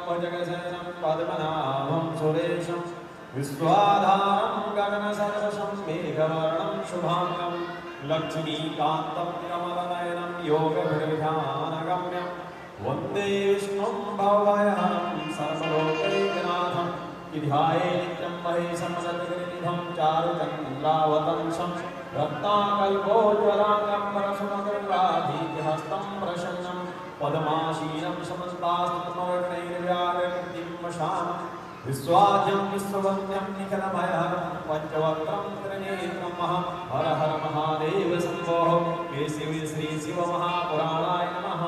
भुजगशयनं पद्मनाभं सुरेशं विश्वाधारं गगनसदृशं मेघवर्णं शुभांगं लक्ष्मीकान्तं कमलनयनं योगभिर्ध्यानगम्यं वन्दे विष्णुं भवभयहरं सर्वलोकैकनाथं ध्याये नित्यं महेशं सद्गुरुनिधं चारुचन्द्रावतंसं रत्नाकल्पोज्ज्वलाङ्गं परशुमगर्वाधीहस्तं प्रसन्नं पद्माशीनं समन्तास्तमवर्णैर्व्याकृतिं वशानं विश्वाद्यं विश्ववन्द्यं निखिलभयहरं पञ्चवक्त्रं त्रिनेत्रं हर हर महादेव शम्भो केशवे श्री शिवमहापुराणाय नमः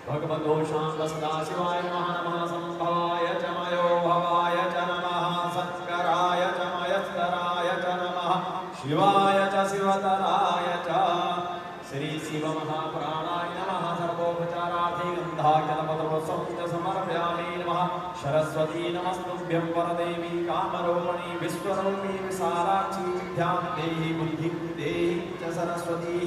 भगवतो शाम्ब सदाशिवाय नमः नमः संभवाय च मयो भवाय च नमः शङ्कराय च मयस्तराय च नमः शिवाय च शिवतराय च श्री शिवमहापुराणाय नमः सर्वोपचारार्थे गन्धाजलपत्रवसं च समर्पयामि नमः सरस्वती नमस्तुभ्यं वरदेवी कामरूपिणी विश्वरूपी विशालाक्षी विद्यां देहि बुद्धिं देहि च सरस्वती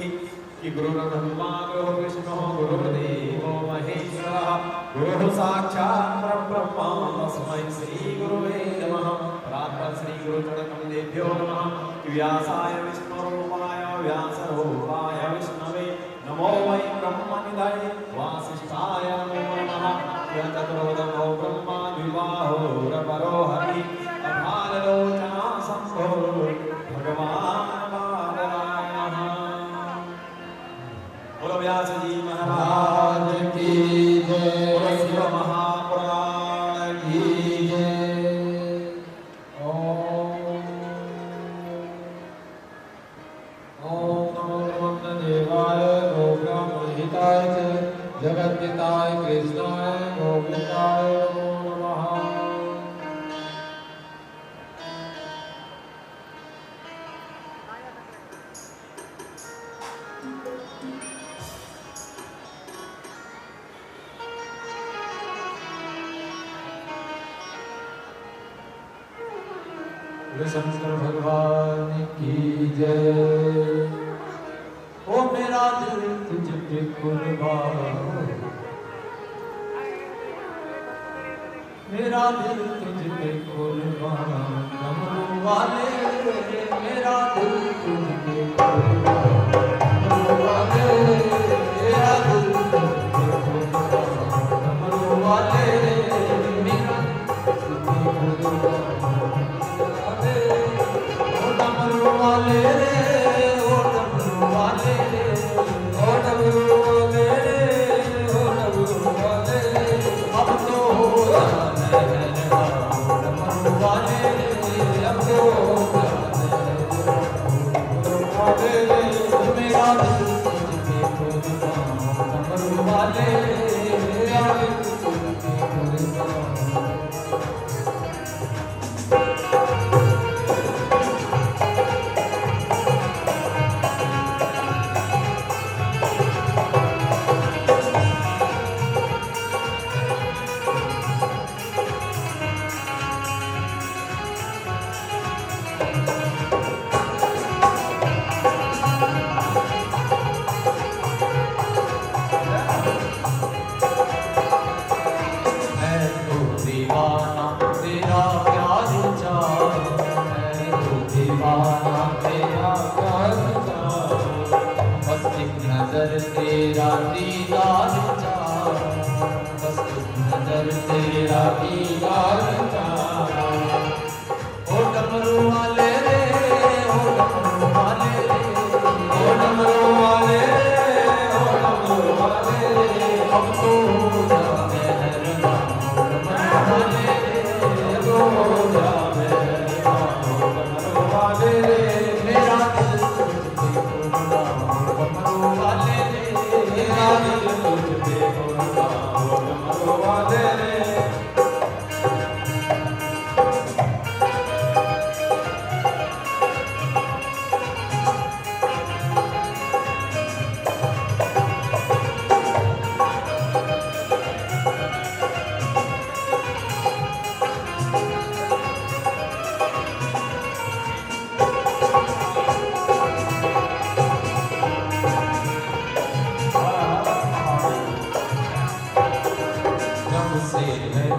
गुरुर्ब्रह्मा गुरुर्विष्णुः गुरुर्देवो महेश्वरः गुरुः साक्षात् परब्रह्म तस्मै श्रीगुरुवे नमः प्रातः श्रीगुरुचरणकमलेभ्यो नमः व्यासाय विष्णुरूपाय व्यासरूपाय विष्णवे नमो वै ब्रह्मनिधये वासिष्ठाय नमो नमः यततोदमो ब्रह्मा द्विबाहोरपरो हरिः अभाललोचना शम्भो भगवान् बोलो व्यास जी महाराज की जय, बोलो शिव महापुराण की जय। ओम नमो देवाय गोब्राह्मणहिताय च जगद्पिताय कृष्णाय गोविन्दाय नमो नमः। शंकर भगवान की जय। ओ मेरा दिल तुझ पे कुर्बान, मेरा दिल तुझ पे कुर्बान, डमरू वाले मेरा दिल तुझ पे कुर्बान, डमरू वाले मेरा दिल तुझ पे कुर्बान, डमरू वाले मेरा दिल तुझ पे कुर्बान। डमरू वाले रे ओ डमरू वाले रे ओ डमरू वाले रे ओ डमरू वाले अब तो हो जाने लगा डमरू वाले रे अब तो हो जाने लगा डमरू वाले रे मेरा दिल तुझे कुर्बान डमरू वाले मेरा दिल तुझे कुर्बान। तेरा दीदार चाह, बस नजर तेरा दीदार चाह। ओ डमरू वाले रे ओ डमरू वाले रे ओ डमरू वाले रे ओ डमरू वाले रे अब तो जा मेहरबान डमरू वाले रे तो जा मेहरबान डमरू वाले रे मेरा दिल तुझे कुर्बान डमरू वाले मेरा दिल तुझ पे कुर्बान डमरू वाले रे।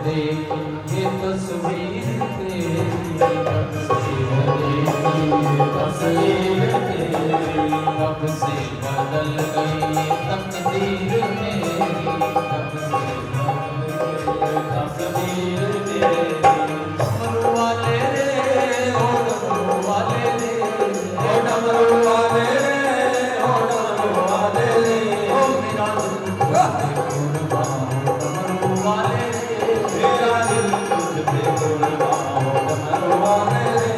देखी ये तस्वीर तेरी, कब से देखी ये तस्वीर तेरी, कब से बदल गई तकदीर मेरी, कब से बदल गई तस्वीर तेरी। डमरू वाले रे ओ डमरू वाले रे, ओ डमरू वाले रे, ओ डमरू वाले रे, ओ मेरा दिल तुझ पे कुर्बान, डमरू वाले रे, मेरा दिल तुझ पे कुर्बान, डमरू वाले रे,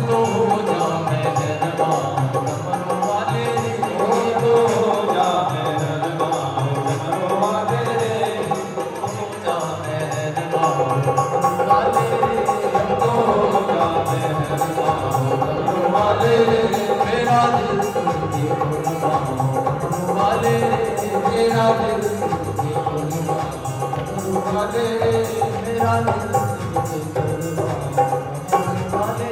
तो हो जा मेहरबान, डमरू वाले रे, तो हो जा मेहरबान, डमरू वाले रे, हो जा मेहरबान, डमरू वाले रे, तो हो जा मेहरबान, डमरू वाले रे, मेरा दिल तुझे कुर्बान, डमरू वाले रे, मेरा दिल तुझे कुर्बान, डमरू वाले रे, मेरा दिल तुझे कुर्बान, डमरू वाले रे।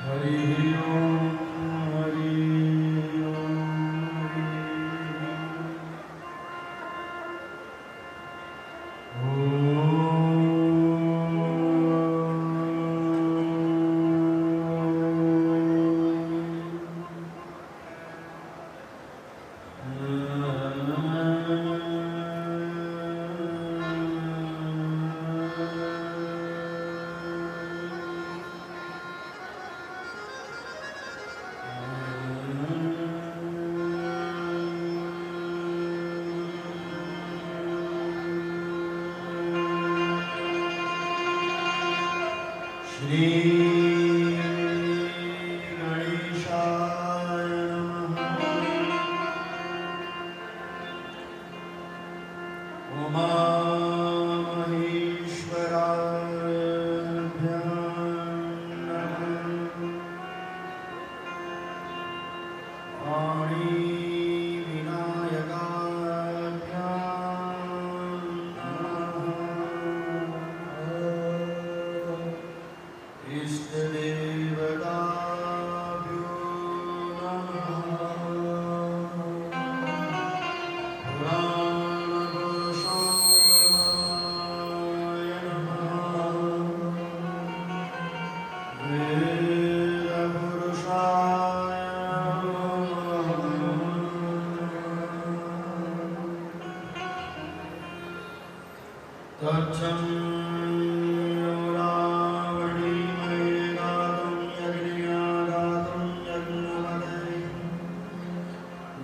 हरि ओम हरि श्री गणेशाय नमः। उमा महेश्वराभ्यां नमः। वाणी विनायकाभ्यां नमः। इष्टदेवताभ्यो नमः। पुराणपुरुषोत्तमाय नमः। वेदपुरुषाय नमः। तच्चं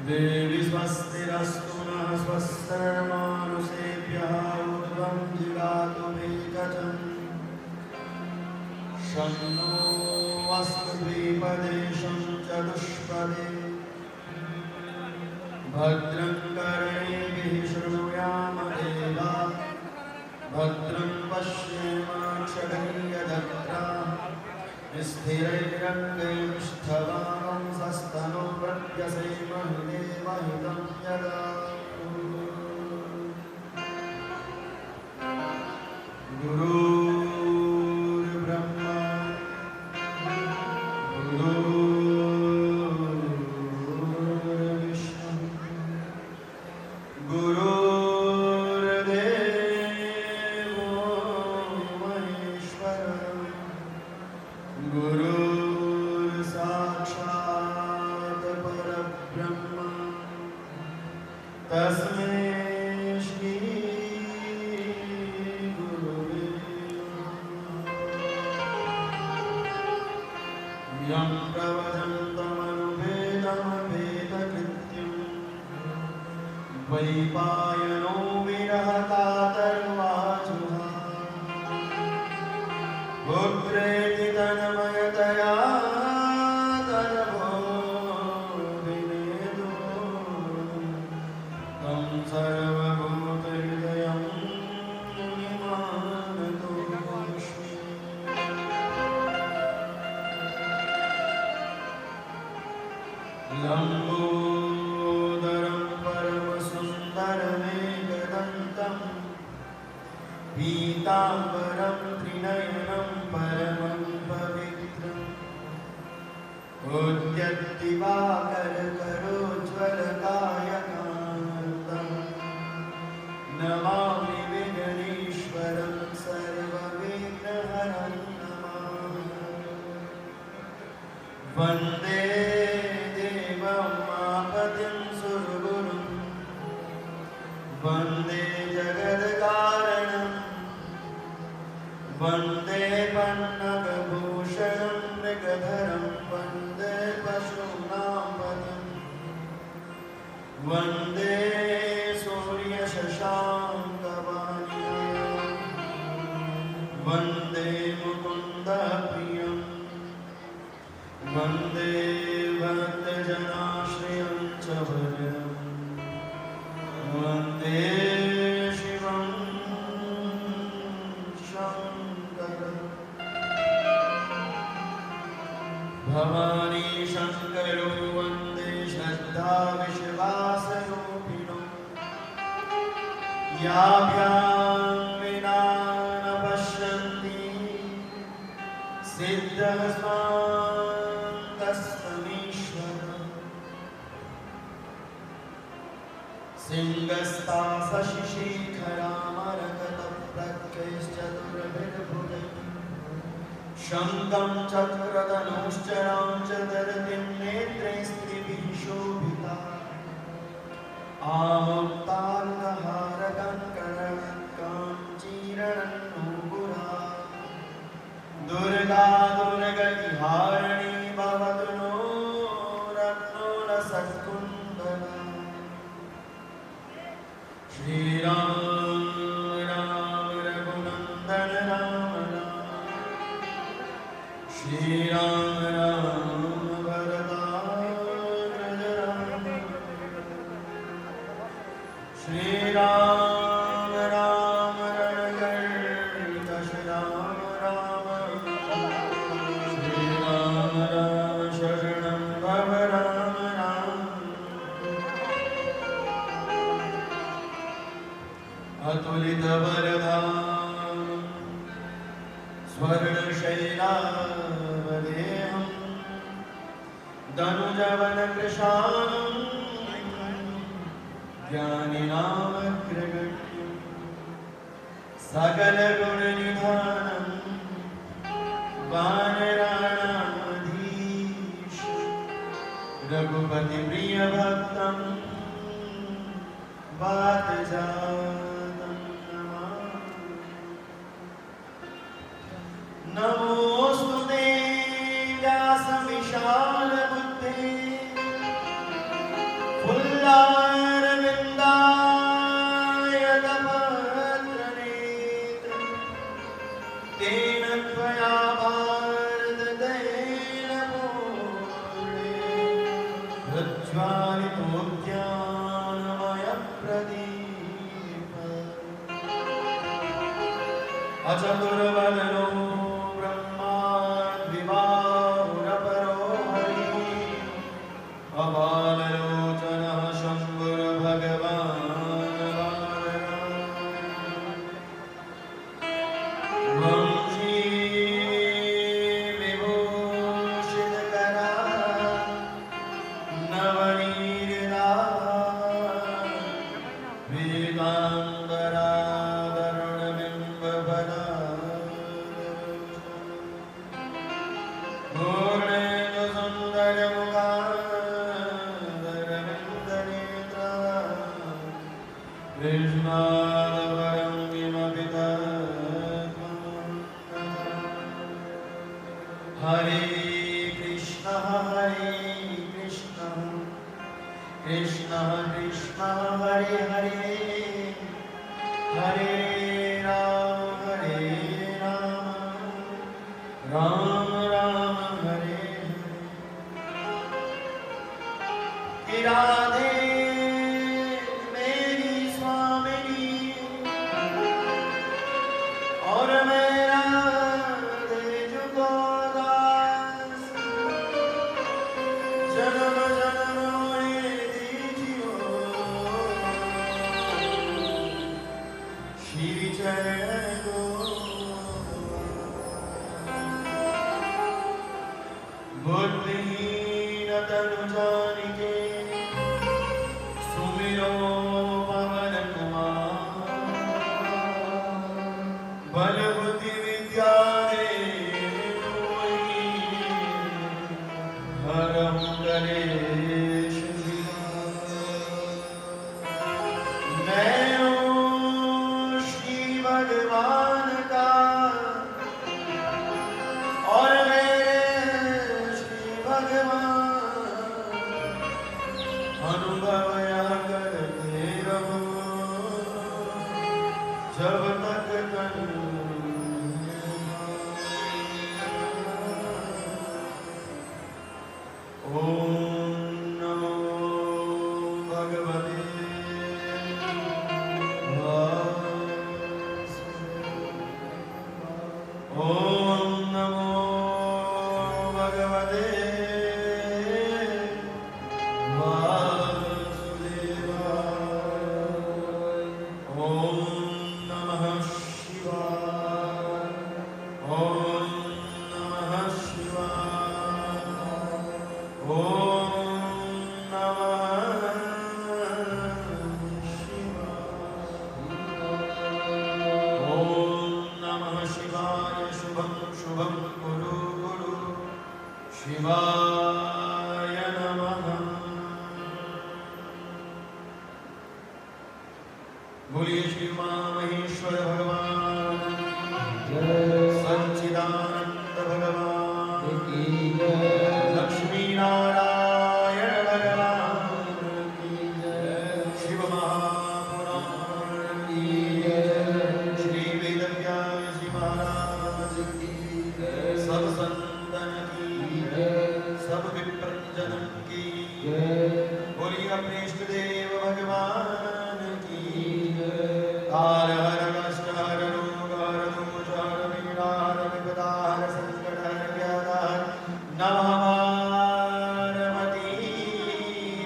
देवी स्वस्तिरस्तु नः स्वस्तिर्मानुषेभ्यः ऊर्ध्वं जिगातु वेगजम् शं नो अस्तु द्विपदे शं चतुष्पदे भद्रं कर्णेभिः शृणुयाम देवाः भद्रं पश्येमाक्षभिर्यजत्राः स्थिरैरङ्गैस्तवांसस्तनोप्रत्यसेमहिदेवहितं यदातु। गुरुर्ब्रह्मा गुरुर्विष्णु गुरुर्देवो महेश्वरः गुरुर्साक्षात् परब्रह्म तस्मै श्री गुरुवे नमः। यं प्रवदन्तमनुपेदमभेदकृत्यं द्वैपायनो विरहकातर्वाचुः पुत्रेति तन्मयतया तनभो विनेदो तं सर्वभूतहृदयं मुनिमानतोऽस्मि। लम्बोदरं परमसुन्दरमेकदन्तं पीताम्बरं त्रिनयनं परमं पवित्रम् उद्यद्दिवाकर करोज्ज्वलकायकान्तम् नमामि विघ्नेश्वरं सर्वविघ्नहरं नमामि। वन्दे देवमापतिं सुरगुरुं वन्दे जगत्कारणं वन्दे पन्नगभूषणं मृगधरं वन्दे पशूनां पदम् वन्दे सूर्यशशाङ्कवाणिनयनं वन्दे मुकुन्दप्रियं वन्दे भक्तजनाश्रयं च वरम् वन्दे शिवं शङ्करम्। भवानी शङ्करो वन्दे श्रद्धा विश्वासरूपिणो याभ्यां विना न पश्यन्ति सिद्धः स्वान्तस्तमीश्वरः सिंहस्ता शशिशेखरामरकतप्रज्ञैश्चतुर्भिर्भुजैः शङ्खं चक्रधनुश्चरां च ददतीं नेत्रैस्त्रिभिः शोभिता आमुक्ताङ्गहारकङ्कणकाञ्चीरणन्नूपुरा दुर्गा दुर्गतिहारिणी भवतु नो रत्नोलसत्कुण्डला। श्रीराम राम रघुनन्दन राम राम श्रीराम राम भरताग्रज राम श्रीराम राम रणकर्कश राम राम श्रीराम राम शरणं भव राम राम। अतुलितवरदां स्वर्णशैलावदेहं दनुजवनकृशानं ज्ञानिनामग्रगण्यं सकलगुणनिधानं वानराणामधीश रघुपतिप्रियभक्तं वातजातं नमामि। नमोऽस्तु ते व्यासविशालबुद्धे फुल्लारविन्दायतपत्रनेत्र तेन त्वया भारततैल प्रज्वालितोद्यानमयप्रदीप अचतुर्वदनो ब्रह्माद्विबाहुरपरो हरिः अबाललोचनः शम्भुर्भगवान् वंशी विभूषितकरा नवनीरदा वेदाम्बरा वरुणबिम्बफला पूर्णेन्दुसुन्दरमुखादरविन्दनेत्रा कृष्णादवरं किमपि तत्त्वं हरे कृष्ण कृष्ण कृष्ण हरे हरे हरे राम राम राम हरे हरे। राधे मेरी स्वामिनी और मेरा राधे जुगो दास जन्म जन्म दीजियो श्री चरण को बुद्धि तनु जानिके सुमिरो पवन कुमार बल बुद्धि विद्या देव मोहि हरहु कलेश मैं हूँ श्री भगवान का और मेरे श्री भगवान अनुभव यहाँ करते रहो जब तक तनु ओम नमो भगवते ओम नमो भगवते वासुदेवाय ओम नमः शिवाय ओम नमः शिवाय ओम नमः शिवाय ओम नमः शिवाय शुभं शुभं कुरु कुरु शिवाय नमः बोलिए श्री महेश्वर भगवान सच्चिदानंद भगवान लक्ष्मी नारायण भगवान शिव महापुराण की श्री वेद व्यास जी महाराज की सब संतन की सब विप्रजन की बोलिए अपने इष्ट देव भगवान की काल हर कष्ट हर रोग हर दोष हर पीड़ा हर विपदा हर संकट हर व्याधा नमः पार्वती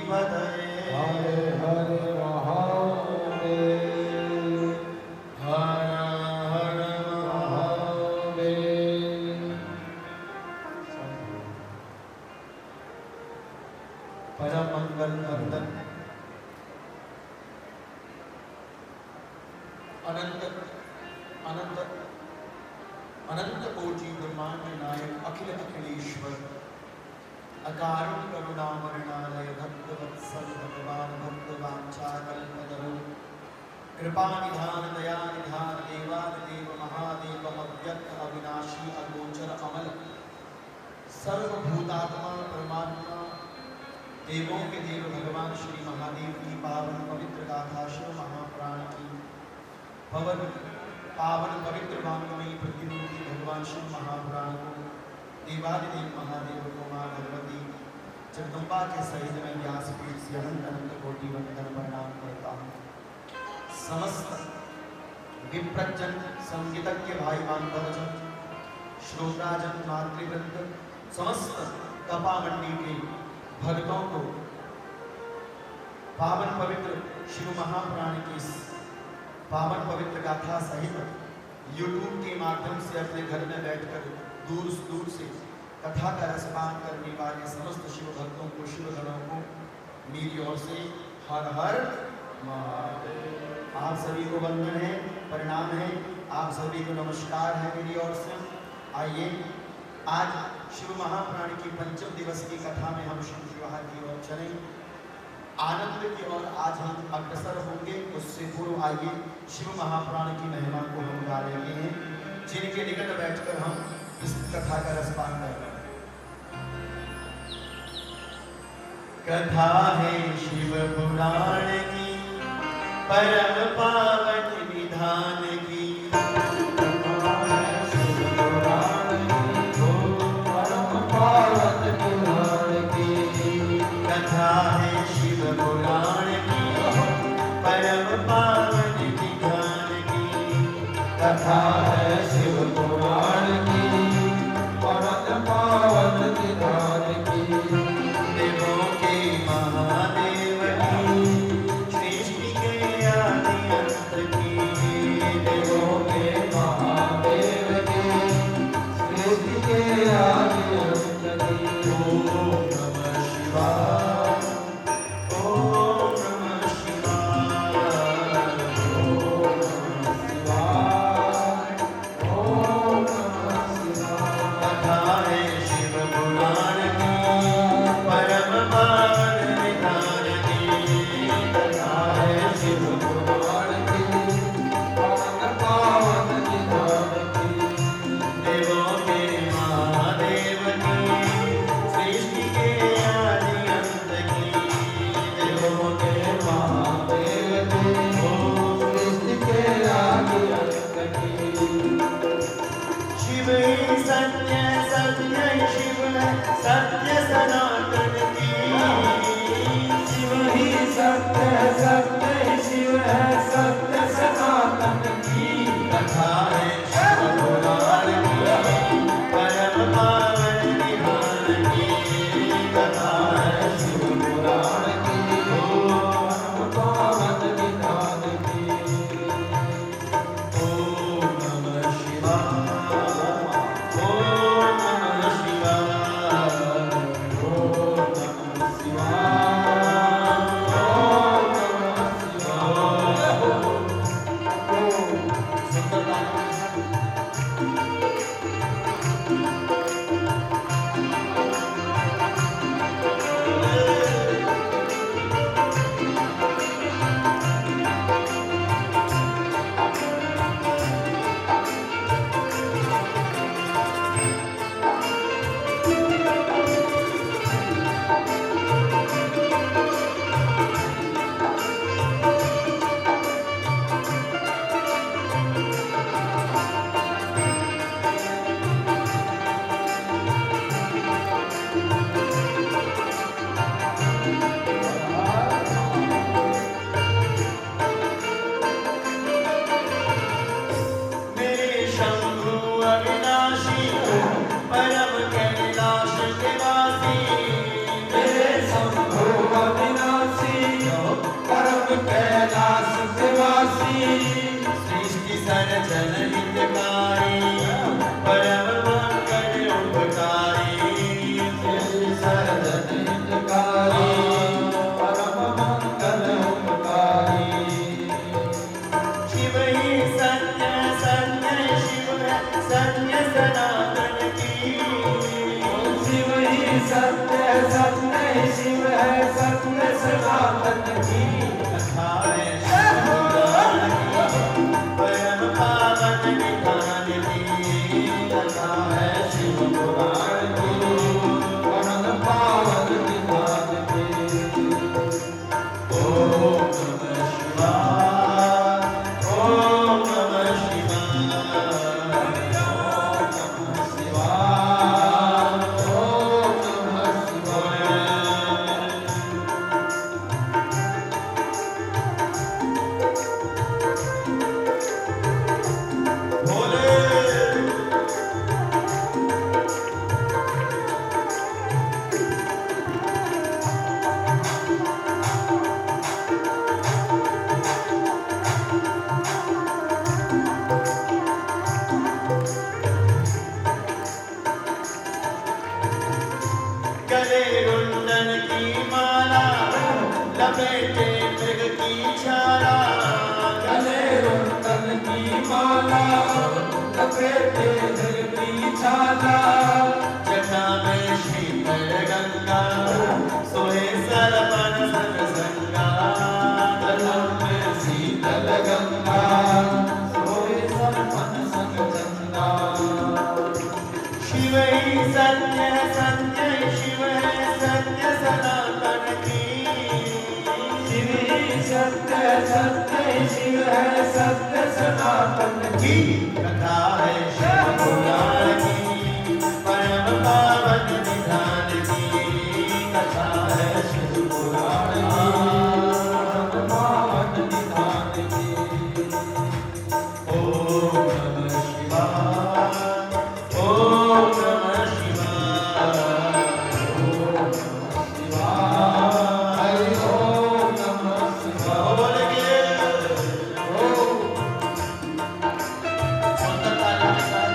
पतये हर हर महादेव हर हर महादेव परम मंगल वंदन अनंत अनंत अनंत कोटि ब्रह्मांड नायक अखिल अखिलेश्वर अकारण करुणामरणालय भक्तवत्सल भगवान भक्तवांछाकल्पतरु कृपा निधान दया निधान देवादिदेव महादेव अव्यक्त अविनाशी अगोचर अमल सर्वभूतात्मा परमात्मा देवों के देव भगवान श्री महादेव की पावन पवित्र गाथा शिव महापुराण की पावन पवित्र वांगमयी प्रतिरूपी भगवान शिव महापुराण को देवादिदेव महादेव को माँ भगवती जगदम्बा के सहित में व्यासपीठ से अनंत अनंत कोटि वंदन प्रणाम करता हूँ। समस्त विप्रजन संगीतज्ञ भाई बांधवजन श्रोताजन मातृवृंद समस्त तपा मंडी के भक्तों को पावन पवित्र शिव महापुराण की पावन पवित्र गाथा सहित YouTube के माध्यम से अपने घर में बैठकर दूर दूर से कथा का रसपान करने वाले समस्त शिव भक्तों को शिव गणों को मेरी ओर से हर हर महादेव। आप सभी को वंदन है, प्रणाम है, आप सभी को नमस्कार है मेरी ओर से। आइए आज शिव महापुराण की पंचम दिवस की कथा में हम शिव विवाह की ओर चलें, आनंद की ओर आज हम अग्रसर होंगे। उससे पूर्व आइए शिव महापुराण की महिमा को हम गा रहे हैं, जिनके निकट बैठकर हम इस कथा का रसपान कर रहे हैं। कथा है शिव पुराण की परम पावन विधान की, कथा है शिव पुराण की कथा है शिव पुराण की परम पावन विधान की, कथा है शिव पुराण की परम पावन विधान की। देवों के महादेव की सृष्टि के आदि अंत की, देवों के महादेव की सृष्टि के आदि अंत की। ओम नमः शिवाय है शिव पुराण की परम पावन विधान की कथा है शिव पुराण की परम पावन विधान की देवों के महादेव की सृष्टि के आदि अंत की देवों के महादेव की सृष्टि के आदि अंत की शिव ही सत्य सत्य ही शिव है सत्य सनातन की शिव ही सत्य सत्य ही शिव है सत्य सनातन की कथा है शिव पुराण की परम पावन विधान की कथा है शिव पुराण की परम पावन विधान की ओम नमः शिवाय ओम नमः शिवाय ओम नमः शिवाय ओम नमः शिवाय ओम सुंदरता मेरे शंभु अविनाशी परम कैलाश निवासी मेरे शंभु अविनाशी परम कैलाश निवासी सृष्टि सर्जन हितकारी परम मंगल उपकारी सर्जन हितकारी परम मंगल उपकारी शिव ही सत्य सत्य शिव है सत्य सनातन की शिव ही सत्य सत्य शिव है सत्य सनातन की कथा है शिव पुराण की परम पावन विधान की कथा है शिव पुराण की परम पावन विधान की ओम नमः शिवाय ओम नमः शिवाय शिवाय ओम नमः शिवाय भोले गले कुंडन की माला लपेटे मृग की छाला गले रुंदन की माला लपेटे दिल की छाला जटा में शीतल गंगा सोहे सरपन संग संगा जलम में शीतल गंगा सोए सरपन संग चंदा शिव ही सत्य सत्य शिव है सत्य सनातन की शिव ही सत्य सत्य शिव है सत्य सनातन की कथा है शिव पुराण की परम पावन विधान की कथा है शिव पुराण की परम पावन विधान की ओम नमः शिवाय ओम नमः शिवाय शिवाय ओम नमः शिवाय बोल के ओम सुंदर ताली के साथ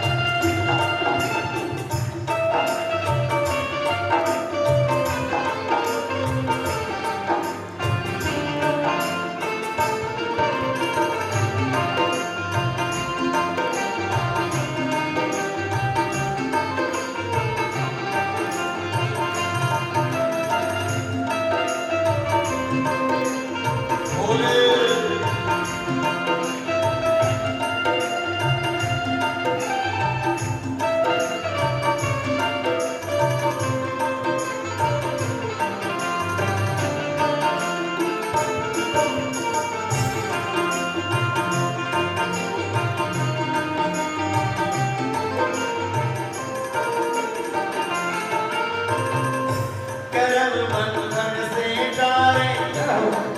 बंधन से डारे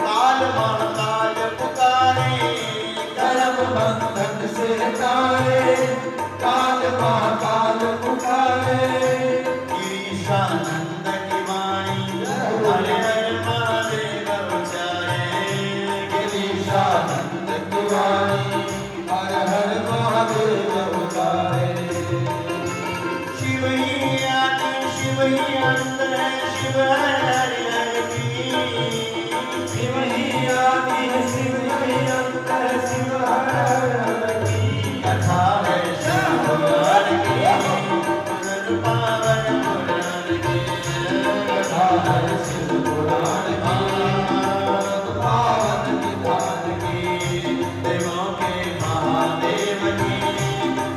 काल महाकाल पुकारे कर्म बंधन से तारे काल महाकाल पुकारे ईशानंद की वाणी हर हर महादेव उचारे गिरीशानंद की वाणी हर हर महादेव उतारे शिव ही आदि शिव ही अंत है शिव हर हर की शिव ही आदि शिव ही अंत शिव हर हर की कथा है शिव पुराण की पुरन पावन पुराण की कथा है शिव पुराण की पावन विधान की देवों के महादेव की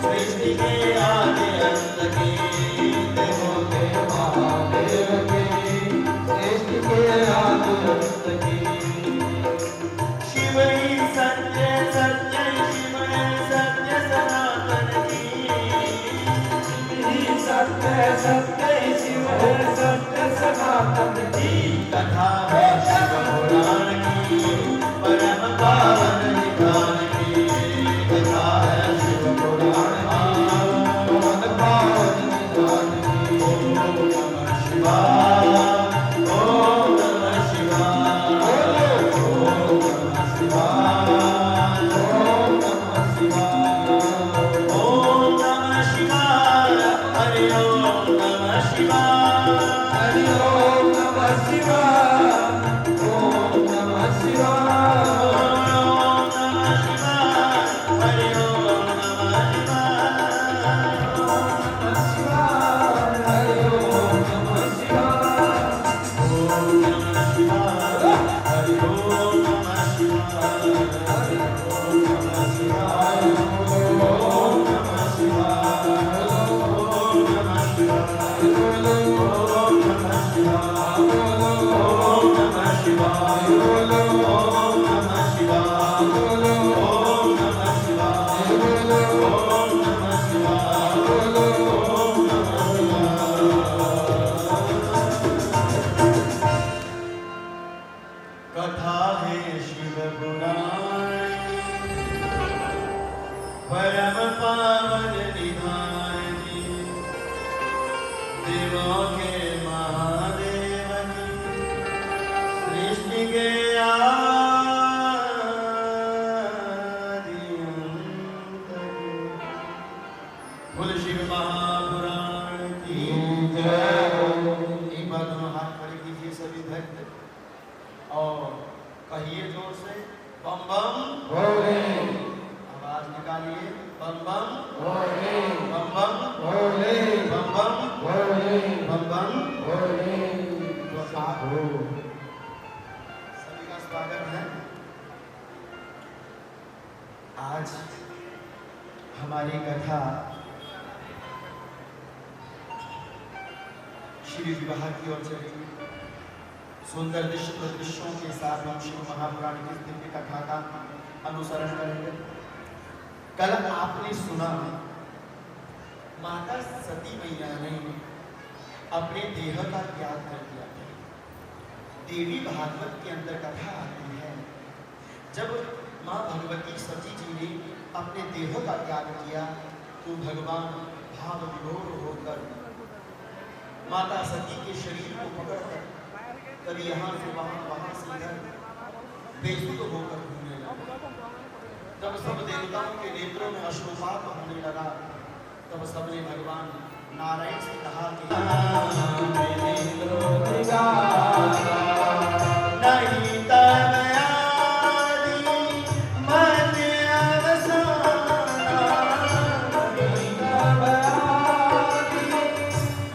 सृष्टि के आदि अंत की देवों के महादेव की सृष्टि के आदि अंत की शिव ही सत्य सत्य शिव है सत्य सनातन की सत्य सत्य शिव है सत्य सनातन की कथा है शिव पुराण की परम पावन निधान की कथा है शिव पुराण की मन पावन निधान की ओम नमः शिवाय ओम नमः शिवाय ओम नमः शिवाय ओम नमः शिवाय ओम नमः शिवाय हरि ओम नमः शिवाय हरि ओम नमः शिवाय ओम नमः शिवाय ओम नमः शिवाय हरि ओम नमः शिवाय हरि ओम नमः शिवाय ओम नमः शिवाय हरि ओम नमः शिवाय ओम नमः शिवाय ओम नमः शिवाय ओम नमः शिवाय ओम नमः शिवाय ओम नमः शिवाय ओम नमः शिवाय ओम नमः शिवाय ओम नमः शिवाय ओम कथा है शिव पुराण परम पावन निधान की देवों के महादेव की सृष्टि के आदि अंत की बोल शिव महापुराण की एक बार दोनों हाथ खड़े कीजिए सभी भक्त और कहिए जोर से बम बम भोले आवाज निकालिए बम बम भोले बम बम भोले बम बम भोले बम बम भोले तो आप सभी का स्वागत है। आज हमारी कथा श्री विवाह की ओर चलेगी। सुंदर दृश्यों के साथ हम शिव महापुराण की दिव्य कथा का अनुसरण करेंगे। कल आपने सुना माता सती मैया ने अपने देह का त्याग कर दिया था। देवी भागवत के अंदर कथा आती है, जब माँ भगवती सती जी ने अपने देह का त्याग किया तो भगवान भाव विभोर होकर माता सती के शरीर को पकड़कर कभी यहाँ से वहाँ से इधर बेसुध होकर घूमने लगा। जब सब देवताओं के नेत्रों में अश्रुपात होने लगा, तब सबने भगवान नारायण से कहा कि नहीं तब आदि मन अवसाना, नहीं तब आदि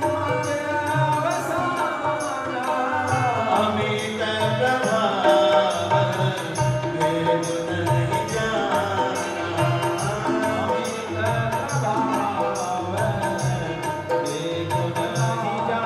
मन अवसाना, अमित प्रभाव वेद नहीं जाना, अमित प्रभाव वेद नहीं जाना।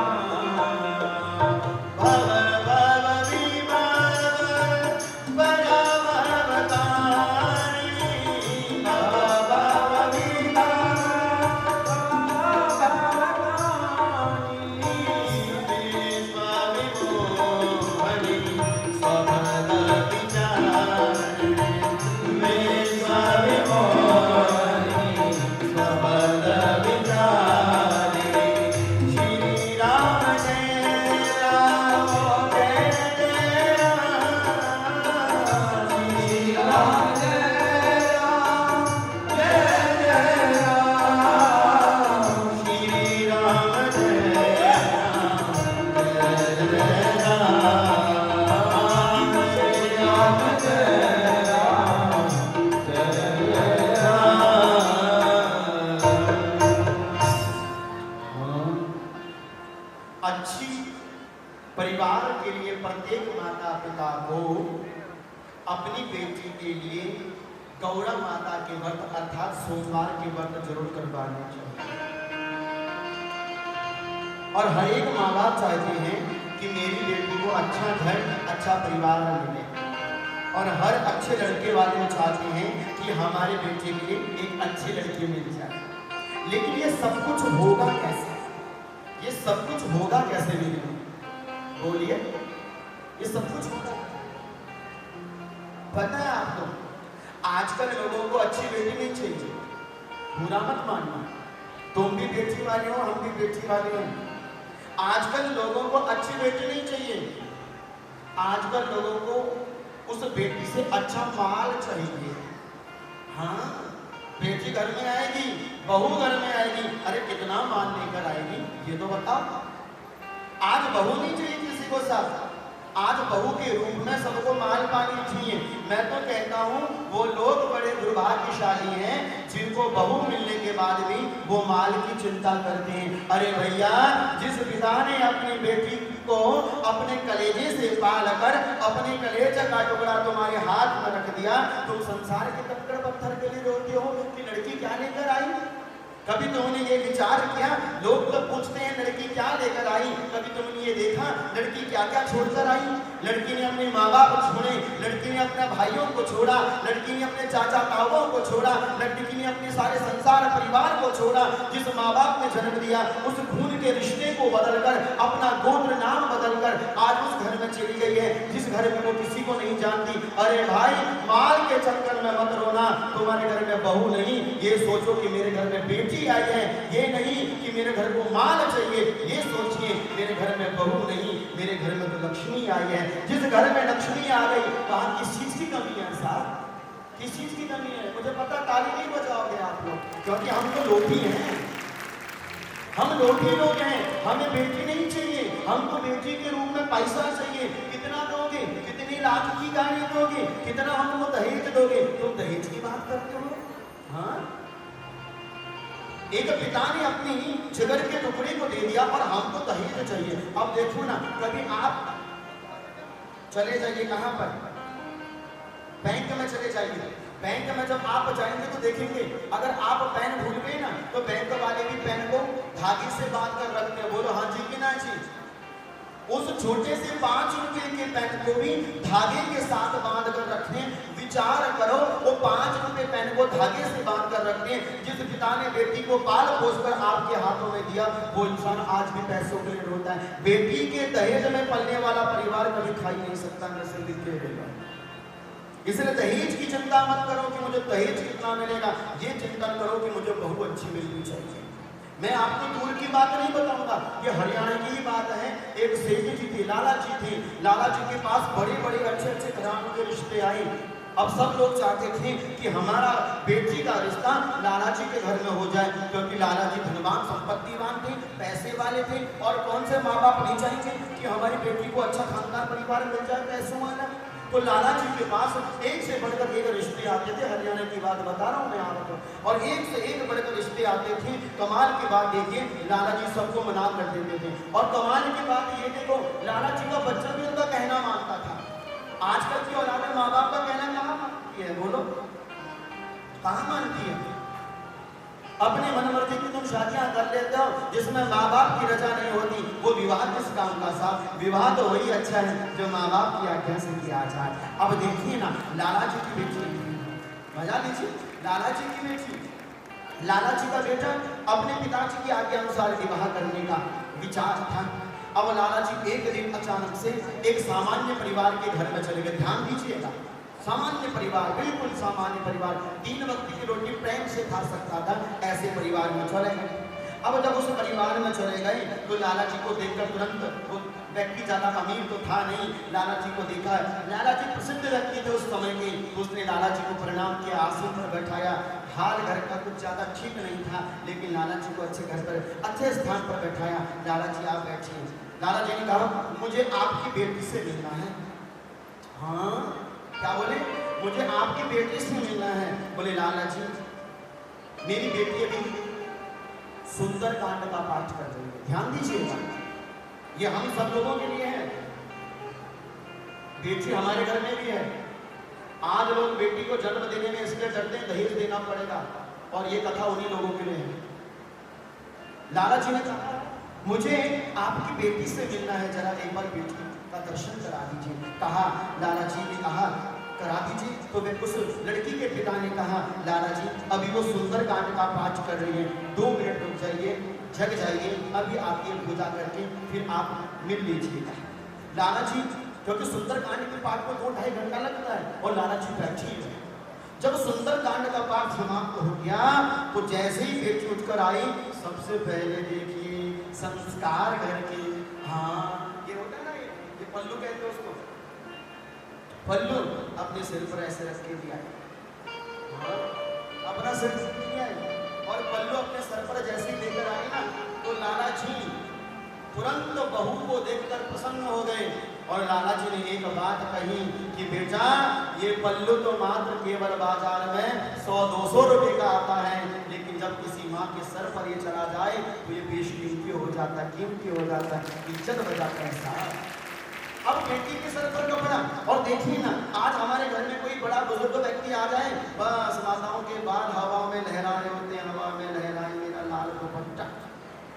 अच्छी परिवार के लिए प्रत्येक माता पिता को अपनी बेटी के लिए गौरा माता के व्रत अर्थात सोमवार के व्रत जरूर करवाने चाहिए। और हर एक माँ बाप चाहते हैं कि मेरी बेटी को अच्छा घर अच्छा परिवार मिले, और हर अच्छे लड़के वाले चाहते हैं कि हमारे बेटे के लिए एक अच्छी लड़की मिल जाए। लेकिन ये सब कुछ होगा कैसे? ये सब कुछ होगा कैसे मेरे? बोलिए, ये सब कुछ होगा? पता है आपको, आजकल लोगों को अच्छी बेटी नहीं चाहिए। बुरा मत मानना, तुम भी बेटी वाले हो, हम भी बेटी वाले हैं। आजकल लोगों को अच्छी बेटी नहीं चाहिए, आजकल लोगों को उस बेटी से अच्छा माल चाहिए। हाँ, बेटी घर में आएगी, बहू घर में आएगी, अरे कितना माल लेकर आएगी ये तो बताओ। आज बहू नहीं चाहिए किसी को साथ, आज बहू के रूप में सबको माल पानी चाहिए। मैं तो कहता हूँ वो लोग बड़े दुर्भाग्यशाली हैं जिनको बहू मिलने के बाद भी वो माल की चिंता करते हैं। अरे भैया, जिस पिता ने अपनी बेटी को अपने कलेजे से पाल कर अपने कलेजे का टुकड़ा तुम्हारे हाथ में रख दिया, तुम संसार के कंकड़ पत्थर के लिए रोते हो कि लड़की क्या लेकर आई? कभी तुमने ये विचार किया? लोग तो पूछते हैं लड़की क्या लेकर आई, कभी तुमने ये देखा लड़की क्या क्या छोड़कर आई? लड़की ने अपने माँ बाप छोड़े, लड़की ने अपने भाइयों को छोड़ा, लड़की ने अपने चाचा ताऊओं को छोड़ा, लड़की ने अपने सारे संसार परिवार को छोड़ा। जिस माँ बाप ने जन्म दिया उस खून के रिश्ते को बदलकर, अपना गोत्र नाम बदलकर आज उस घर में चली गई है जिस घर में वो किसी को नहीं जानती। अरे भाई, माल के चक्कर में मत रोना, तुम्हारे घर में बहू नहीं, ये सोचो कि मेरे घर में बेटी आई है। ये नहीं कि मेरे घर को माल चाहिए, ये सोचिए मेरे घर में बहू नहीं, मेरे घर में तो लक्ष्मी आई है। जिस घर में लक्ष्मी आ गई वहां किस चीज की कमी है साहब? किस चीज की कमी है? मुझे पता, ताली नहीं बजाओगे आप लोग, क्योंकि हम तो लोभी हैं, हम लोभी लोग हैं। हमें बेटी नहीं चाहिए, हमको बेटी के रूप में पैसा चाहिए। कितना दोगे? कितने लाख की गाड़ी दोगे? कितना हमको दहेज दोगे? तुम दहेज की बात करते हो? हाँ, एक पिता ने अपनी जिगर के टुकड़े को दे दिया और हमको दहेज चाहिए। अब देखो ना, कभी आप चले जाइए कहां पर, बैंक में चले जाइए। बैंक में जब आप जाएंगे तो देखेंगे अगर आप पेन भूल गए ना तो बैंक वाले भी पेन को धागे से बांध कर रखते हैं। बोलो हाँ जी कि ना जी? उस छोटे से 5 रुपए के पेन को भी धागे के साथ बांध कर रखते हैं। विचार करो, वो 5 रुपए पेन को धागे से बांध कर रखते हैं। जिस पिता ने बेटी को पाल पोस कर आपके हाथों में दिया, वो इंसान आज भी पैसों के लिए रोता है। बेटी के दहेज में पलने वाला परिवार कभी खा ही नहीं सकता, नस्ल लिख के देगा। इसलिए दहेज की चिंता मत करो कि मुझे दहेज कितना मिलेगा, ये चिंतन करो कि मुझे बहू अच्छी मिलनी चाहिए। मैं आपको दूर की बात नहीं बताऊंगा, ये हरियाणा की ही बात है। एक सेठ जी थे, लाला जी थे, लाला जी के पास बड़े बड़े अच्छे अच्छे घरानों के रिश्ते आए। अब सब लोग चाहते थे कि हमारा बेटी का रिश्ता लाला जी के घर में हो जाए, क्योंकि लाला जी धनवान संपत्तिवान थे, पैसे वाले थे। और कौन से माँ बाप नहीं चाहेंगे कि हमारी बेटी को अच्छा खानदार परिवार मिल जाए, पैसों वाला? तो लाला जी के पास एक से बढ़कर एक रिश्ते आते थे। हरियाणा की बात बता रहा हूँ मैं आपको, और एक से एक बढ़कर रिश्ते आते थे। कमाल की बात देखिए, लाला जी सबको मना कर देते थे। और कमाल की बात ये देखो, लाला जी का बच्चा भी उनका कहना मानता था। आजकल की औलादें माँ बाप का कहना कहाँ मानती है? बोलो, कहाँ मानती है? अपने मनमर्जी की तुम शादियां कर लेते हो जिसमें माँ बाप की रजा नहीं होती, वो विवाह किस काम का साहब? विवाह तो वही अच्छा है जो माँ बाप की आज्ञा से किया जाए। अब देखिए ना, लाला जी की बेटी, मजा लीजिए, लाला जी की बेटी, लाला जी का बेटा अपने पिताजी की आज्ञा अनुसार विवाह करने का विचार था। अब लाला जी एक दिन अचानक से एक सामान्य परिवार के घर में चले गए। ध्यान दीजिएगा, सामान्य परिवार, बिल्कुल सामान्य परिवार, 3 वक्त की रोटी प्रेम से खा सकता था, ऐसे परिवार में चले गए। अब जब उस परिवार में चले गए तो लाला जी को देखकर तुरंत, वो व्यक्ति ज्यादा अमीर तो था नहीं, लाला जी को देखा। लाला जी प्रसिद्ध व्यक्ति थे उस समय के, उसने लाला जी को प्रणाम किया, आसन पर बैठाया। हाल घर का कुछ ज्यादा ठीक नहीं था, लेकिन लाला जी को अच्छे घर पर, अच्छे स्थान पर बैठाया। लाला जी आप बैठिए। लाला जी ने कहा, मुझे आपकी बेटी से मिलना है। हाँ, क्या बोले? मुझे आपकी बेटी से मिलना है। बोले लाला जी, मेरी बेटी अभी सुंदर कांड का पाठ कर रही है, ध्यान दीजिएगा। ये हम सब लोगों के लिए है। बेटी हमारे घर में भी है। आज लोग बेटी को जन्म देने में इसलिए डरते हैं दहेज देना पड़ेगा, और ये कथा उन्हीं लोगों के लिए है। लाला जी ने कहा मुझे आपकी बेटी से मिलना है, जरा एक बार बेटी का दर्शन करा दीजिए। कहा लाला जी ने कहा करा दीजिए। तो वे उस लड़की के पिता ने कहा लाला जी अभी वो सुंदरकांड का पाठ कर रही है, 2 मिनट रुक जाइए, जग जाइए, अभी आपकी पूजा करके फिर आप मिल लीजिएगा। लाला जी क्योंकि सुंदरकांड के पाठ को 2-2.5 घंटा लगता है और लाला जी बैठी है। जब सुंदरकांड का पाठ समाप्त हो गया तो जैसे ही बेटी उठकर आई, सबसे पहले देखिए संस्कार घर के, हाँ ये होता है ना, ये पल्लू कहते हैं उसको, पल्लू अपने सिर पर ऐसे रख के दिया, हाँ अपना सिर दिया है, और पल्लू अपने सर पर जैसे ही लेकर आए ना तो लाला जी तुरंत बहू को देखकर प्रसन्न हो गए। और लाला जी ने एक बात कही कि बेटा ये पल्लू तो मात्र केवल बाजार में 100-200 रुपए का आता है, लेकिन जब किसी माँ के सर पर ये चला जाए तो ये बेशकीमती हो जाता है, कीमती हो जाता है, इज्जत हो जाता है साहब। अब बेटी के सर पर कपड़ा, और देखिए ना आज हमारे घर में कोई बड़ा बुजुर्ग व्यक्ति आ जाए, बस माताओं के बाल हवा में लहरा रहे होते हैं, हवा में लहराए मेरा लाल दुपट्टा।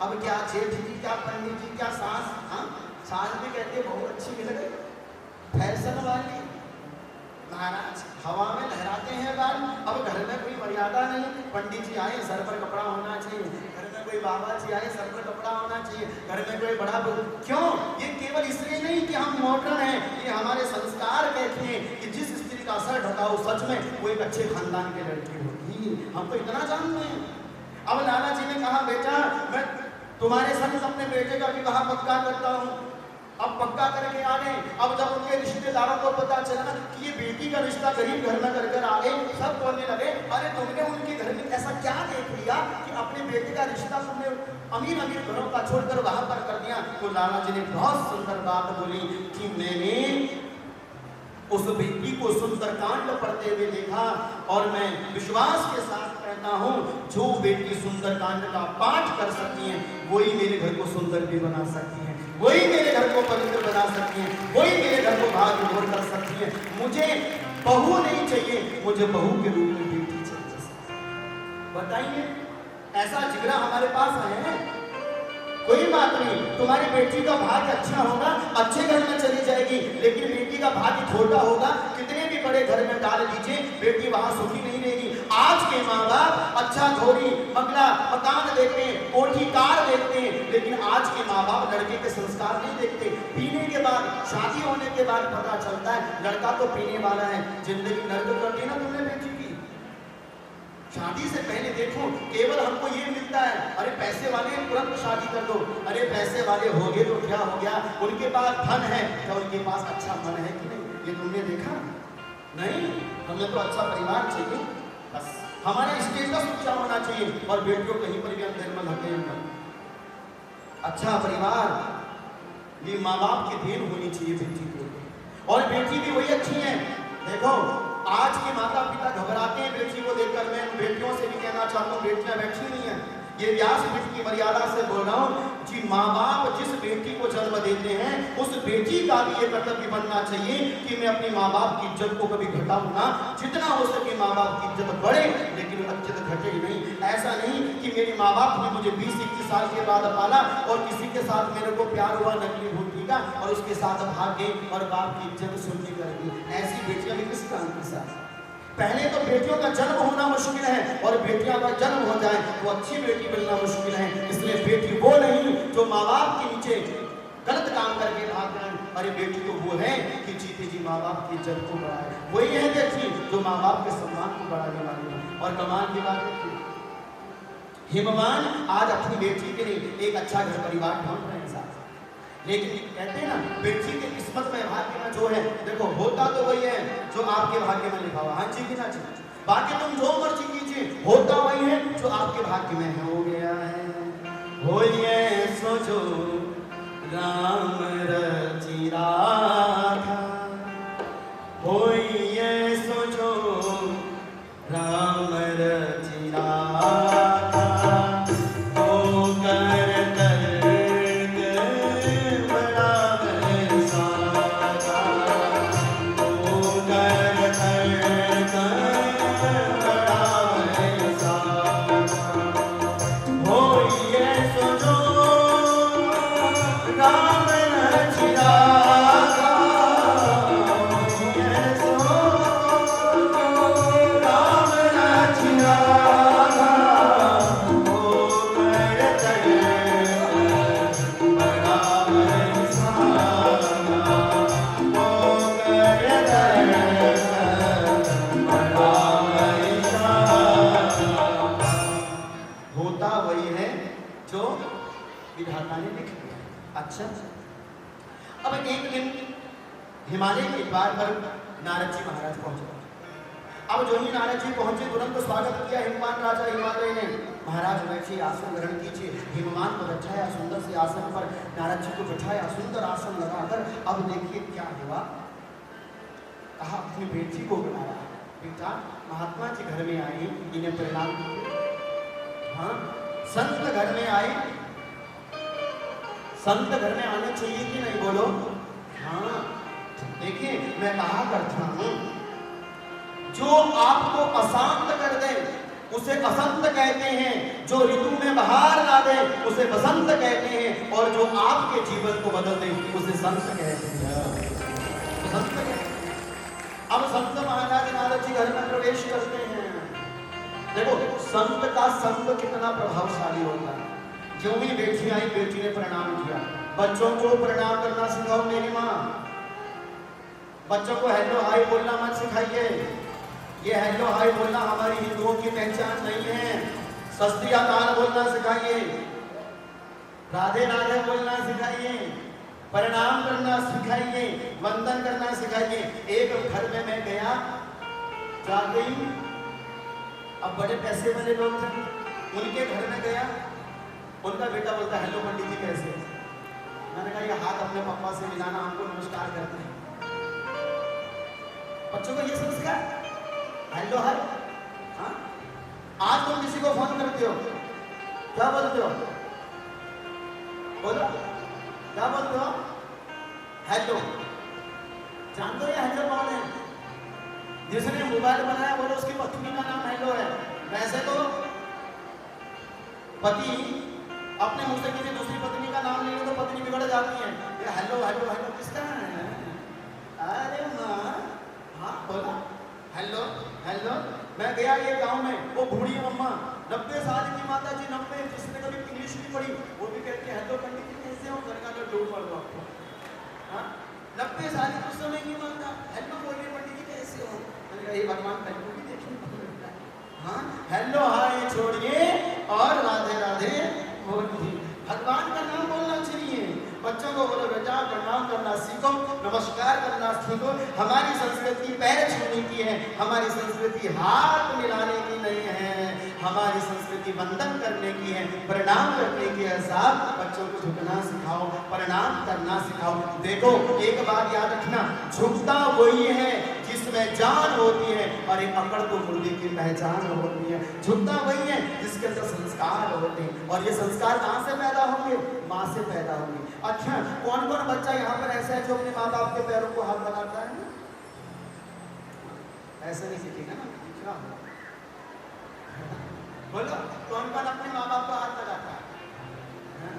अब क्या जेठ जी, क्या पंडित जी, क्या सास, हाँ सास भी कहती है बहुत अच्छी मिल गई, फैशन वाली, महाराज हवा में लहराते हैं बाल। अब घर में कोई मर्यादा नहीं, पंडित जी आए सर पर कपड़ा होना चाहिए, घर में कोई बाबा जी आए सर पर कपड़ा होना चाहिए, घर में कोई बड़ा क्यों? ये केवल इसलिए नहीं कि हम मॉडर्न हैं, ये हमारे संस्कार कहते हैं कि जिस स्त्री का सर ढका हो सच में वो एक अच्छे खानदान की लड़की होगी, हम तो इतना जानते हैं। अब लाला जी ने कहा बेटा मैं तुम्हारे संग अपने बेटे का विवाह पक्का करता हूँ। अब पक्का करके आ गए। अब जब उनके रिश्तेदारों को पता चला कि ये बेटी का रिश्ता गरीब घर में कर आ गए, सब बोलने लगे अरे तुमने उनके घर में ऐसा क्या देख लिया कि अपने बेटे का रिश्ता तुमने अमीर अमीर घरों का छोड़कर वहां पर कर दिया। तो लाला जी ने बहुत सुंदर बात बोली कि मैंने उस बेटी को सुंदरकांड पढ़ते हुए देखा, और मैं विश्वास के साथ कहता हूँ जो बेटी सुंदरकांड का पाठ कर सकती है वही मेरे घर को सुंदर भी बना सकती है, वही मेरे घर को पवित्र बना सकती है, वही मेरे घर को भाग्यपूर्ण कर सकती है। मुझे बहू नहीं चाहिए, मुझे बहू के रूप में बेटी चाहिए। बताइए ऐसा जिगरा हमारे पास है? कोई बात नहीं, तुम्हारी बेटी का भाग्य अच्छा होगा, अच्छे घर में चली जाएगी, लेकिन बेटी का भाग्य छोटा होगा, कितने भी बड़े घर में डाल दीजिए बेटी वहां सुखी नहीं रहेगी। आज के माँ बाप अच्छा घोड़ी बंगला मकान देखते हैं, कोठी कार देखते हैं, लेकिन आज के माँ बाप लड़के के संस्कार नहीं देखते। पीने के बाद, शादी होने के बाद पता चलता है लड़का तो पीने वाला है। जिंदगी नर्क कर दी ना तुमने बेटी की। शादी से पहले देखो केवल हमको ये मिलता है, अरे पैसे वाले तुरंत शादी कर दो, अरे पैसे वाले हो गए तो क्या हो गया, उनके पास धन है, क्या उनके पास अच्छा मन है कि नहीं, ये तुमने देखा? नहीं, हमें तो अच्छा परिवार चाहिए, बस हमारे स्टेटस ऊंचा होना चाहिए, और बेटियों कहीं पर भी अंधेर में लगे अच्छा परिवार, ये माँ बाप की देन होनी चाहिए बेटी को, और बेटी भी वही अच्छी है। देखो आज के माता पिता घबराते हैं बेटी को देखकर। मैं बेटियों से भी कहना चाहता हूँ बेटियां बैठी नहीं है, ये व्यासपीठ की मर्यादा से बोल रहा हूँ जी, माँ बाप जिस बेटी को जन्म देते हैं उस बेटी का भी ये कर्तव्य बनना चाहिए कि मैं अपनी माँ बाप की इज्जत को कभी घटाऊं ना, जितना हो सके माँ बाप की इज्जत बढ़े लेकिन इज्जत घटे ही नहीं। ऐसा नहीं कि मेरे माँ बाप ने मुझे 20-21 साल के बाद पाला और किसी के साथ मेरे को प्यार हुआ नकली भूल का और उसके साथ भाग गए और बाप की इज्जत सुननी कर दी। ऐसी बेटियां भी किस काम की साथ? पहले तो बेटियों का जन्म होना मुश्किल है, और बेटियां का जन्म हो जाए तो अच्छी बेटी मिलना मुश्किल है। इसलिए बेटी वो नहीं जो माँ बाप के नीचे गलत काम करके भाग जाए, अरे बेटी तो वो है कि जीते जी माँ बाप की इज्जत को बढ़ाए, वही है बेटी जो माँ बाप के सम्मान को बढ़ाने वाली है। और कमाल की बात है हिमवान आज अपनी बेटी के लिए एक अच्छा घर परिवार ढूंढ रहे हैं साथ, लेकिन कहते हैं ना बेटी के किस्मत में भाग्य में जो है, देखो होता तो वही है जो आपके भाग्य में लिखा हुआ, हाँ जी कि ना जी, बाकी तुम जो मर्जी कीजिए होता वही है जो आपके भाग्य में है। हो गया है हो ये सोचो राम रचि राधा, हो ये सोचो राम रचि राधा, हो कर राम चिरागा ऐसो राम चिरागा हो गए बड़ा बरसाना हो गए बड़ा बरसाना। होता वही है जो विधाता ने लिख दिया। अच्छा, अब एक दिन हिमालय के द्वार पर नारद जी महाराज पहुंचे। अब जो ही नारद जी पहुंचे तुरंत स्वागत किया हिमवान राजा हिमालय ने। महाराज बैठिए, आसन ग्रहण कीजिए। हिमवान को बैठाया सुंदर से आसन पर, नारद जी को बैठाया सुंदर आसन लगाकर। अब देखिए क्या हुआ, कहा अपनी बेटी को बुलाया, बेटा महात्मा जी घर में आए, इन्हें प्रणाम कीजिए। हाँ, संत घर में आए, संत घर में आने चाहिए कि नहीं, बोलो। हाँ, देखिए मैं कहा करता हूं, जो आपको अशांत कर दे उसे असंत कहते हैं, जो ऋतु में बहार ला दे उसे बसंत कहते हैं, और जो आपके जीवन को बदल दे उसे संत कहते हैं। संत कहते हैं। अब संत महाराज नारद जी घर में प्रवेश करते हैं। देखो संत का संग कितना प्रभावशाली होता है। जो भी बेटी आई, बेटी ने प्रणाम किया। बच्चों को प्रणाम करना सिखाओ मेरी माँ। बच्चों को हेलो हाय बोलना मत सिखाइए। ये हेलो हाय बोलना हमारी हिंदुओं की पहचान नहीं है। सत श्री अकाल बोलना सिखाइए, राधे राधे बोलना सिखाइए, प्रणाम करना सिखाइए, वंदन करना सिखाइए। एक घर में मैं गया, जा गई, अब बड़े पैसे वाले लोग थे, उनके घर में गया, उनका बेटा बोलता हेलो पंडित जी कैसे। मैंने कहा ये हाथ अपने पापा से मिलाना, हमको नमस्कार करते हैं। बच्चों को ये संस्कार, हेलो हाय। हाँ, आज तुम किसी को फोन करते हो क्या बोलते हो, बोलो क्या बोलते हो, हेलो। जानते हो ये हेलो कौन है? जिसने मोबाइल बनाया बोलो उसकी पत्नी का नाम हेलो है। वैसे तो पति अपने मुंह से किसी दूसरी पत्नी का नाम ले तो पत्नी बिगड़ जाती है। ये हेलो हेलो हेलो किसका है? अरे माँ, हाँ बोला हेलो हेलो। मैं गया ये गांव में, वो बूढ़ी अम्मा 90 साल की माता जी, 90, जिसने कभी इंग्लिश नहीं पढ़ी, वो भी कहती है हेलो पंडित जी कैसे हो, घर का तो डूब पड़ दो आपको। हाँ, 90 साल की उस समय की माता हेलो बोलिए पंडित जी कैसे हो। मैंने कहा ये भगवान कहीं भी देखिए। हाँ, हेलो हाय छोड़िए और राधे राधे बोलिए। भगवान का नाम बोलना चाहिए। बच्चों को बोलो बेटा प्रणाम करना सीखो, नमस्कार करना सीखो। हमारी संस्कृति पैर छूने की है, हमारी संस्कृति हाथ मिलाने की नहीं है, हमारी संस्कृति वंदन करने की है, प्रणाम करने की है। साहब बच्चों को झुकना सिखाओ, प्रणाम करना सिखाओ। देखो एक बात याद रखना, झुकता वही है जिसमें जान होती है, और एक अकड़ तो मुर्गी की पहचान होती है। झुकता वही है जिसके अंदर संस्कार होते हैं, और ये संस्कार कहाँ से पैदा होंगे? माँ से पैदा होंगे। अच्छा, कौन कौन बच्चा यहाँ पर ऐसा है जो अपने माँ बाप के पैरों को हाथ लगाता है? ऐसे नहीं सीखेगा ना, क्या बोलो कौन कौन अपने माँ बाप को हाथ लगाता है?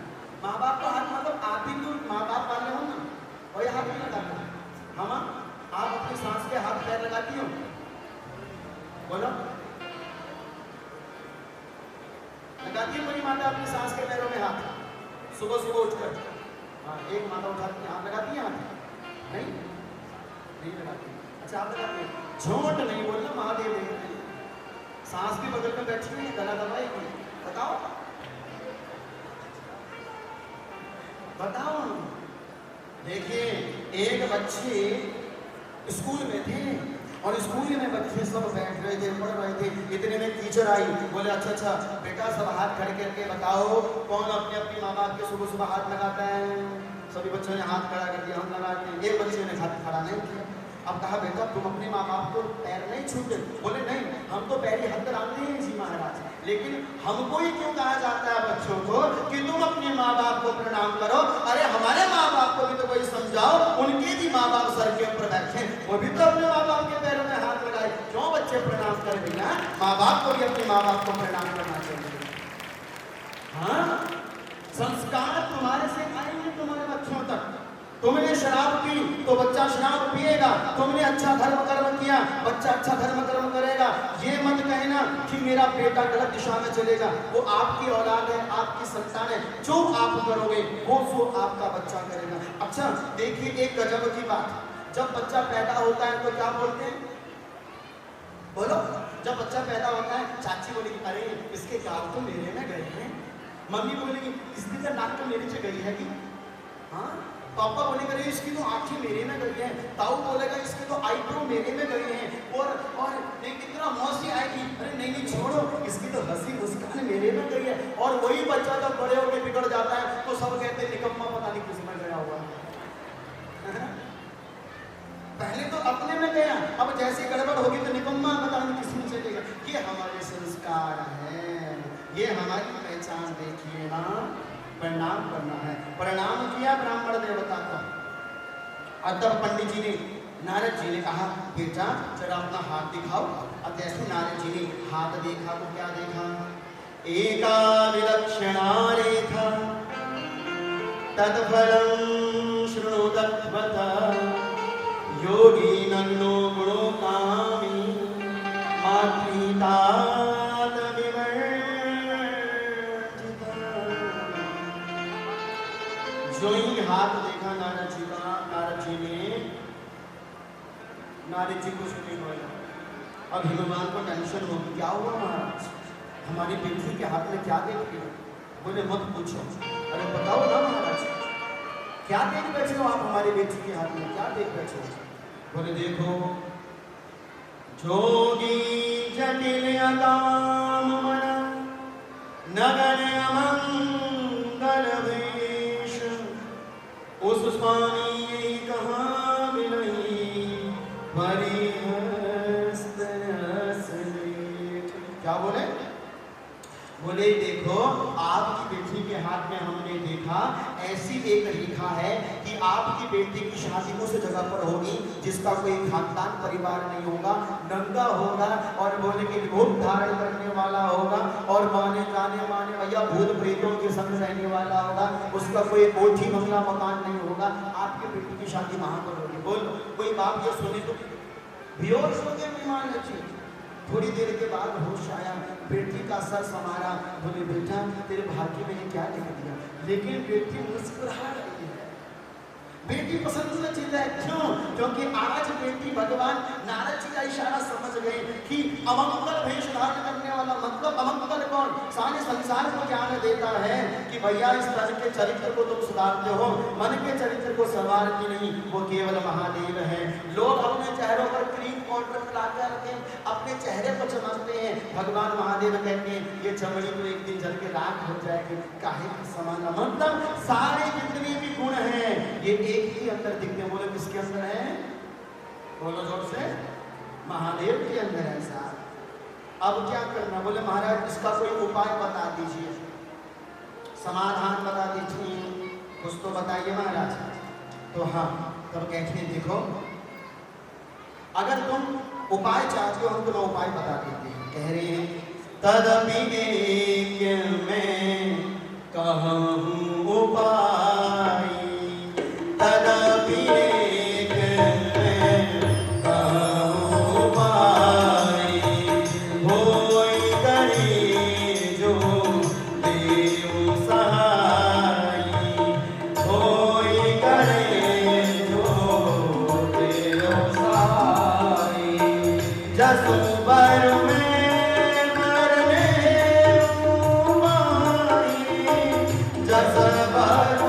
माँ बाप को हाथ मतलब आप ही तो माँ बाप वाले हो ना, और हाथ नहीं लगाता। हम आप अपनी सांस के हाथ पैर लगाती हो? बोलो लगाती है मेरी माता अपनी सांस के पैरों में हाथ? सुबह सुबह उठकर हाँ, एक माता उठाती है, हाथ लगाती है हाथ? नहीं नहीं लगाती। अच्छा आप लगाती है? झूठ नहीं बोलना, महादेव देख रहे हैं। सांस भी बगल में बैठी हुई है, गला दबाई हुई, बताओ बताओ। देखिए एक बच्चे स्कूल में थे, और स्कूल में बच्चे सब बैठ रहे थे, पढ़ रहे थे। इतने में टीचर आई, बोले अच्छा अच्छा बेटा सब हाथ खड़े करके बताओ कौन अपने अपने माँ बाप के सुबह सुबह हाथ लगाता है। सभी बच्चों ने हाथ खड़ा कर दिया, हम लगाते हैं। एक बच्चे ने हाथ खड़ा नहीं किया। अब कहा बेटा तुम अपने माँ बाप को पैर नहीं छूते? बोले नहीं, हम तो पैरी हाथ लगाते हैं जी महाराज, लेकिन हमको ही क्यों कहा जाता है बच्चों को कि तुम अपने माँ बाप को प्रणाम करो? अरे हमारे माँ बाप को भी तो कोई समझाओ, उनके भी माँ बाप सर के ऊपर बैठे, वो भी तो अपने माँ बाप के पैरों में हाथ लगाए। क्यों बच्चे प्रणाम कर भैया? माँ बाप को भी अपने माँ बाप को प्रणाम करना चाहिए। हाँ, संस्कार तुम्हारे से आएंगे, तुम्हारे तुमने शराब पी तो बच्चा शराब पिएगा, तुमने अच्छा धर्म कर्म किया बच्चा अच्छा धर्म कर्म करेगा। ये मत कहना कि मेरा बेटा गलत दिशा में चलेगा, वो आपकी औलाद है, आपकी संतान है, जो आप करोगे वो आपका बच्चा करेगा। अच्छा देखिए एक गजब की बात, जब बच्चा पैदा होता है तो क्या बोलते हैं, बोलो, जब बच्चा पैदा होता है चाची बोलेगी अरे इसके गाल तो मेरे में गए हैं, मम्मी बोलेगी इसकी तो नाक तो मेरे से गई है कि, हाँ, पापा बोलेगा अरे इसकी तो आंखें मेरे में गई हैं, ताऊ बोलेगा इसके तो आईब्रो मेरे में गई हैं, और इतना मौसी आएगी अरे नहीं नहीं छोड़ो इसकी तो हंसी मुस्कान मेरे में गई है। और वही बच्चा जब बड़े होकर बिगड़ जाता है तो सब कहते हैं निकम्मा पता नहीं किस में गया हुआ है। पहले तो अपने में गया, अब जैसी गड़बड़ होगी तो निकम्मा पता नहीं किस में चलेगा। ये हमारे संस्कार हैं, ये हमारी पहचान। देखिए ना, प्रणाम करना है, प्रणाम किया ब्राह्मण देवता को। और तब पंडित जी ने, नारद जी ने कहा बेटा जरा अपना हाथ दिखाओ। अब जैसे नारद जी ने हाथ देखा तो क्या देखा, एका विलक्षणा रेखा तत्फलं शृणुतत्वता योगी नग्नो गुणोकामी मातृतात विवर्जिता। जो ही हाथ देखा नारद जी का, नारद जी ने, नारद जी कुछ नहीं बोला। अब हनुमान को टेंशन होगी, क्या हुआ महाराज, हमारी बेटी के हाथ में क्या देख लिया? बोले मत पूछो। अरे बताओ ना महाराज, क्या देख बैठे हो आप हमारी बेटी के हाथ में, क्या देख बैठे हो? बोले देखो, जोगी जटिल अकाम मन नगर अमंगल वेश, उस स्वामी यही कहाँ मिलई परिहस्त रस लेठ। क्या बोले? बोले देखो आपकी बेटी के हाथ में हमने देखा ऐसी एक रेखा है कि आपकी बेटी की शादी उस जगह पर होगी जिसका कोई खानदान परिवार नहीं होगा, नंगा होगा और बोले कि रूप धारण करने वाला होगा और माने जाने माने भैया भूत प्रेतों के संग रहने वाला होगा, उसका कोई कोठी बंगला मकान नहीं होगा, आपकी बेटी की शादी वहां पर होगी। बोलो कोई बाप ये सुने तो बेहोश हो गए मेहमान अच्छी। थोड़ी देर के बाद होश आया, बेटी का सर समारा, बोले बेटा तेरे भाग्य में क्या लिख दिया? लेकिन बेटी मुस्कुरा रही है, बेटी पसंद से चिल्ला है। क्यों? क्योंकि आज बेटी भगवान नारद जी का इशारा समझ गए कि अमंगल वेश धारण करने वाला, मतलब अमंगल कौन? सारे संसार को ज्ञान देता है कि भैया इस तन के चरित्र को तुम सुधारते हो, मन के चरित्र को संवारते नहीं, वो केवल महादेव है। लोग अपने चेहरों पर क्रीम पाउडर लगाकर के अपने चेहरे को चमकते हैं, भगवान महादेव कहते हैं ये चमड़ी तो एक दिन जल के राख हो जाएगी, काहे की समान। मतलब सारे जितने भी गुण हैं ये एक ही अंदर दिखते हैं। बोलो किसके अंदर है? बोलो जोर से, महादेव के अंदर है साहब। अब क्या करना? बोले महाराज इसका कोई उपाय बता दीजिए, समाधान बता दीजिए, कुछ तो बताइए महाराज। तो हाँ, तब कहते हैं देखो अगर तुम उपाय चाहते हो हम तुम्हें उपाय बता देते हैं। कह रहे हैं तदपि एक मैं कहूँ उपाय, तदपि एक मैं कहूँ उपाय, होय करे जो देव सहाय, होय करे जो देव सहाय। जसु बर में मरने उमाई, जस बर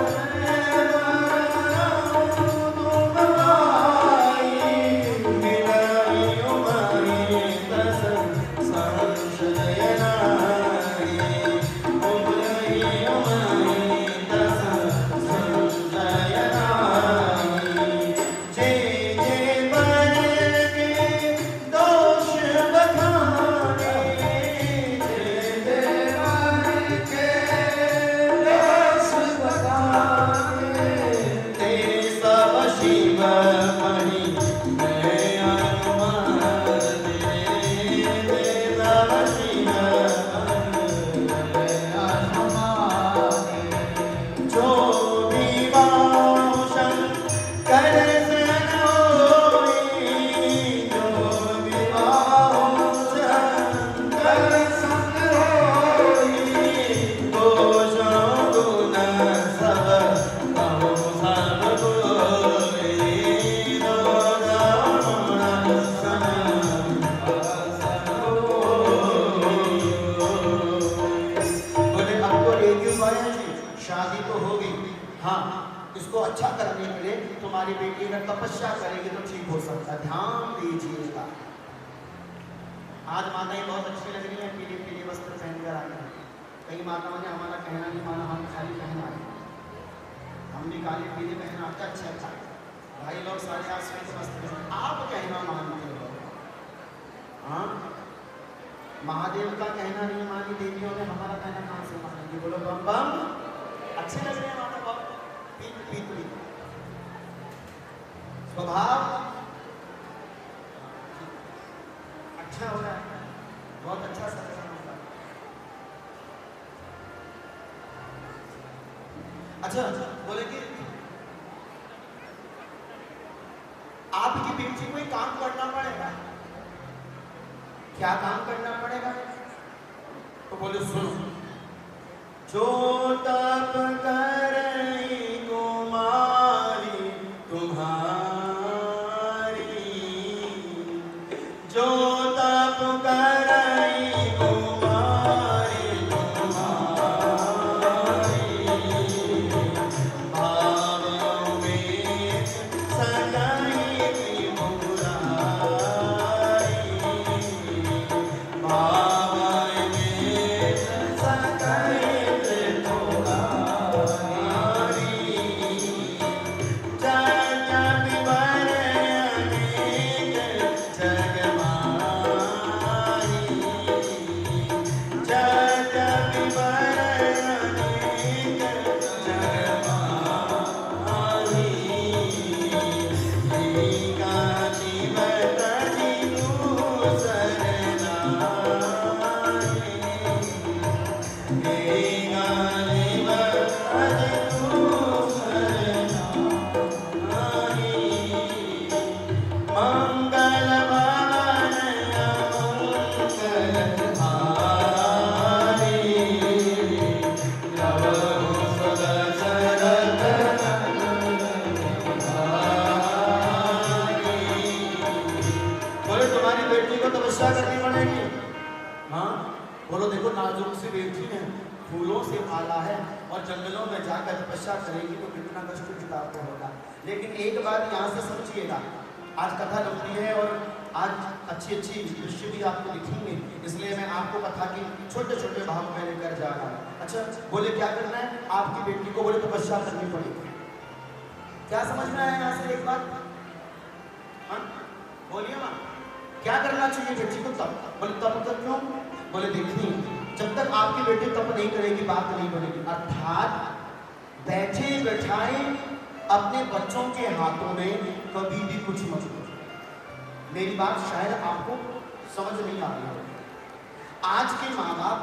इसको अच्छा करने के लिए तुम्हारी बेटी अगर तपस्या करेगी तो ठीक हो सकता है, ध्यान दीजिएगा। आज माताएं बहुत अच्छी लग रही हैं, पीले पीले वस्त्र पहनकर आई हैं। कई माताओं ने हमारा कहना नहीं माना, हम खाली पहना है, हम भी काले पीले पहना आता अच्छा भाई लोग साढ़े 8 श्वेत वस्त्र, आप कहना मानते हो। हाँ, महादेव का कहना नहीं मानी देवियों ने, हमारा कहना कहाँ से मानेंगे? बोलो बम बम। अच्छे लग रहे हैं माता बम, पीत पीत पीत स्वभाव अच्छा हो रहा है, बहुत अच्छा सत्संग होगा। अच्छा बोले कि आपकी बेटी को काम करना पड़ेगा, क्या काम करना पड़ेगा? तो बोले सुनो, जो तप करे कुमारी तुम्हारी, जो तप करे कुमारी तुम्हारी, भाव में सगाई की मुरारी, भाव में सगाई करनी पड़ेगी। हाँ बोलो, देखो नाजुक सी बेटी है, फूलों से माला है और जंगलों में जाकर तपस्या करेगी तो कितना कष्ट बिताते होगा। लेकिन एक बात यहाँ से समझिएगा, आज कथा लंबी है और आज अच्छी अच्छी दृश्य भी आपको दिखेंगे, इसलिए मैं आपको कथा की छोटे छोटे भाग में लेकर जा रहा हूँ। अच्छा बोले क्या करना है? आपकी बेटी को बोले तपस्या करनी पड़ेगी। क्या समझना है यहाँ से एक बात? हाँ बोलिए माँ, क्या करना चाहिए बेटी को? तप। बोले तप कर क्यों? बोले देखिए, जब तक आपकी बेटी तप नहीं करेगी बात नहीं बनेगी। अर्थात बैठे बैठाए अपने बच्चों के हाथों में कभी भी कुछ मत करो। मेरी बात शायद आपको समझ नहीं आ रही है। आज के माँ बाप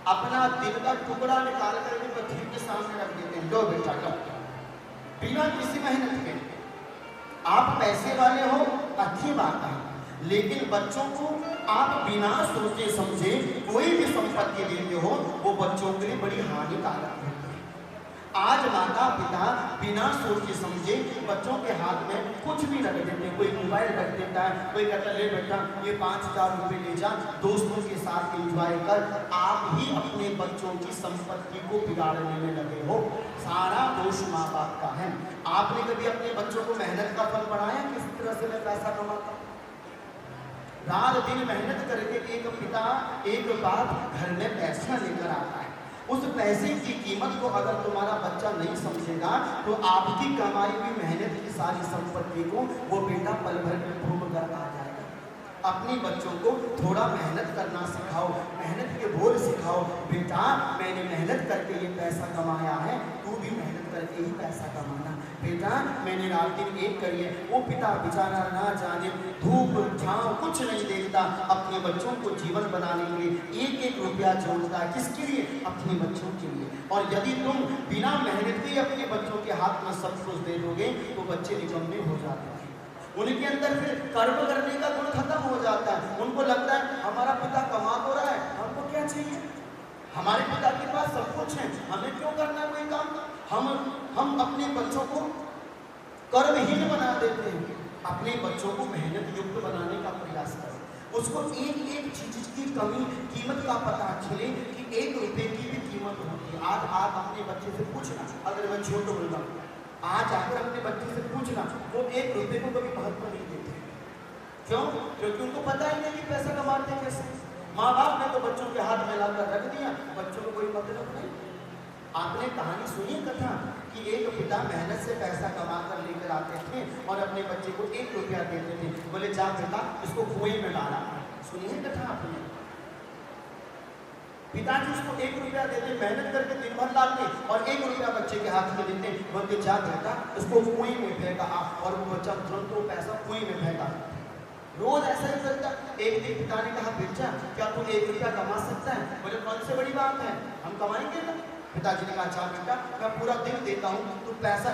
अपना दिल का टुकड़ा निकाल करके पृथ्वी के सामने रख देते हैं, लो बेटा लो, बिना किसी मेहनत के। आप पैसे वाले हो अच्छी बात है, लेकिन बच्चों को आप बिना सोचे समझे कोई भी संपत्ति देते हो वो बच्चों के लिए बड़ी हानिकारक है। आज माता पिता बिना सोचे समझे बच्चों के हाथ में कुछ भी रख देते हैं। कोई मोबाइल रख देता है, कोई कहता ले बेटा ये 5,000 रुपये ले जा, दोस्तों के साथ एंजॉय कर। आप ही अपने बच्चों की संपत्ति को बिगाड़ने में लगे हो। सारा दोष माँ बाप का है। आपने कभी अपने बच्चों को मेहनत का फल बढ़ाया? किस तरह से मैं पैसा कमाता? रात दिन मेहनत करके एक पिता एक बाप घर में पैसा लेकर आता है। उस पैसे की कीमत को अगर तुम्हारा बच्चा नहीं समझेगा तो आपकी कमाई हुई मेहनत की सारी संपत्ति को वो बेटा पल भर में भूल कर आ जाएगा। अपने बच्चों को थोड़ा मेहनत करना सिखाओ, मेहनत के बोल सिखाओ। बेटा मैंने मेहनत करके ये पैसा कमाया है, तू भी मेहनत करके ही पैसा कमाना। बेटा मैंने रात दिन एक करिए। वो पिता बेचारा ना जाने धूप छांव कुछ नहीं देखता, अपने बच्चों को जीवन बनाने के लिए एक एक रुपया जोड़ता है। किसके लिए? अपने बच्चों के लिए। और यदि तुम बिना मेहनत के अपने बच्चों के हाथ में सब कुछ दे दोगे तो बच्चे निकम्मे हो जाते हैं। उनके अंदर फिर कर्म करने का गुण खत्म हो जाता है। उनको लगता है हमारा पिता कमा तो रहा है, हमको क्या चाहिए? हमारे पिता के पास सब कुछ है, हमें क्यों करना है कोई काम? हम अपने बच्चों को कर्महीन बना देते हैं। अपने बच्चों को मेहनत युक्त बनाने का प्रयास करें। उसको एक एक चीज की कमी कीमत का पता चले कि 1 रुपये की भी कीमत होती है। आज आप अपने बच्चे से पूछना, अगर मैं छोटा बोल रहा हूँ, आज आकर अपने बच्चे से पूछना, वो 1 रुपये को कभी महत्व नहीं देते। क्यों? क्योंकि उनको पता ही नहीं कि पैसा कमाते कैसे। माँ बाप ने तो बच्चों के हाथ में लाकर रख दिया, बच्चों को कोई मतलब नहीं। आपने कहानी सुनी कथा कि एक पिता मेहनत से पैसा कमा कर लेकर आते थे और अपने बच्चे को 1 रुपया देते थे, बोले जा बेटा इसको कुएं में डाला। सुनी है कथा आपने? पिताजी उसको 1 रुपया देते, मेहनत करके दिन भर लाते और 1 रुपया बच्चे के हाथ में देते, बोलते जा बेटा उसको कुएं में फेंका, और वो बच्चा तुरंत वो पैसा कुएं में फेंका। रोज ऐसा ही करता। एक दिन पिता ने कहा बेटा क्या तू 1 रुपया कमा सकता है? बोले कौन सी बड़ी बात है, हम कमाएंगे ना। पिताजी ने कहा अच्छा बेटा मैं पूरा दिन देता हूँ, तू पैसा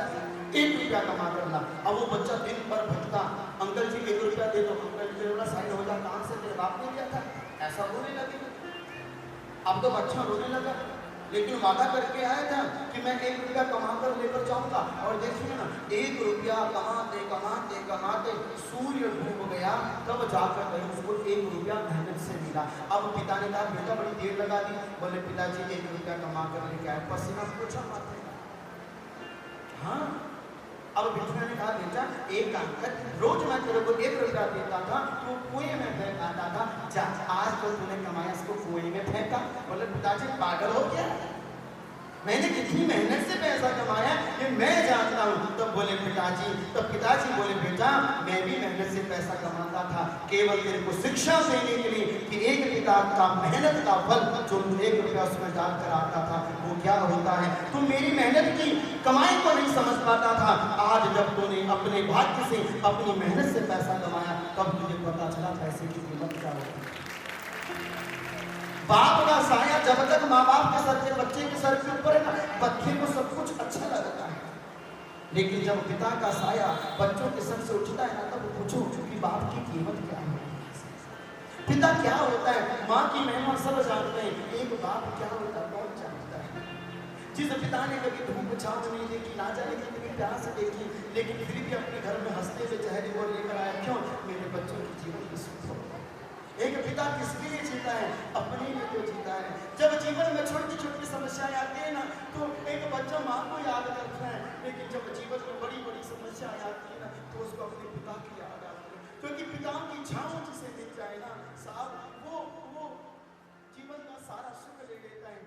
1 रुपया कमा कर ला। अब वो बच्चा दिन भर भटका, अंकल जी 1 रुपया दे दो, अंकल जी बोला साइड हो जा, कहाँ से तेरे बाप ने दिया था, ऐसा रोने लगे। अब तो बच्चा रोने लगा, लेकिन वादा करके आया था कि मैं 1 रुपया कमा कर लेकर जाऊंगा। और देखिए ना 1 रुपया कमाते कमाते कमाते सूर्य डूब गया, तब जाकर कहीं उसको 1 रुपया मेहनत से मिला। अब पिता ने कहा बेटा बड़ी देर लगा दी। बोले पिताजी 1 रुपया कमा कर लेके आए, पसीना पूछा माथे का। हाँ, अब बिटिया ने कहा बेटा एक काम कर, रोज मैं तेरे को 1 रुपया देता था, तू कुएं में फेंक आता था, जा आज तो तूने कमाया इसको कुएं में फेंका। बोले पिताजी पागल हो गया, मैंने कितनी मेहनत से पैसा कमाया ये मैं जानता हूँ। तब बोले पिताजी, तब पिताजी बोले बेटा मैं भी मेहनत से पैसा कमाता था, केवल तेरे को शिक्षा देने के लिए कि एक पिता का मेहनत का फल जो 1 रुपया उसमें डालकर आता था वो क्या होता है। तुम मेरी मेहनत की कमाई को नहीं समझ पाता था, आज जब तूने अपने भाग्य से अपनी मेहनत से पैसा कमाया तब तुझे पता चला पैसे की कीमत क्या होती है। बाप का साया जब तक माँ बाप के सर के बच्चे के सर के ऊपर है ना, बच्चे को सब कुछ अच्छा लगता है, लेकिन जब पिता का साया बच्चों के सर से उठता है ना, तब पूछो कि बाप की कीमत क्या है, पिता क्या होता है, माँ की महिमा सब जानते हैं, एक बाप क्या होता है कौन जानता है। जिस पिता ने कभी धूप छाँव नहीं देखी, ना जाने कितनी प्यार से देखी, लेकिन फिर भी अपने घर में हंसते हुए चेहरे को लेकर आया, क्यों? मेरे बच्चों की जीवन की सुख हो। एक पिता किसके लिए जीता है? अपने लिए तो जीता है। जब जीवन में छोटी छोटी समस्याएं आती है ना, तो एक बच्चा माँ को याद करता है, लेकिन जब जीवन में बड़ी बड़ी समस्याएं आती है ना, तो उसको अपने पिता की याद आती है, क्योंकि पिता की छाँव जिसे मिल जाए ना साहब, वो जीवन का सारा सुख ले लेता है।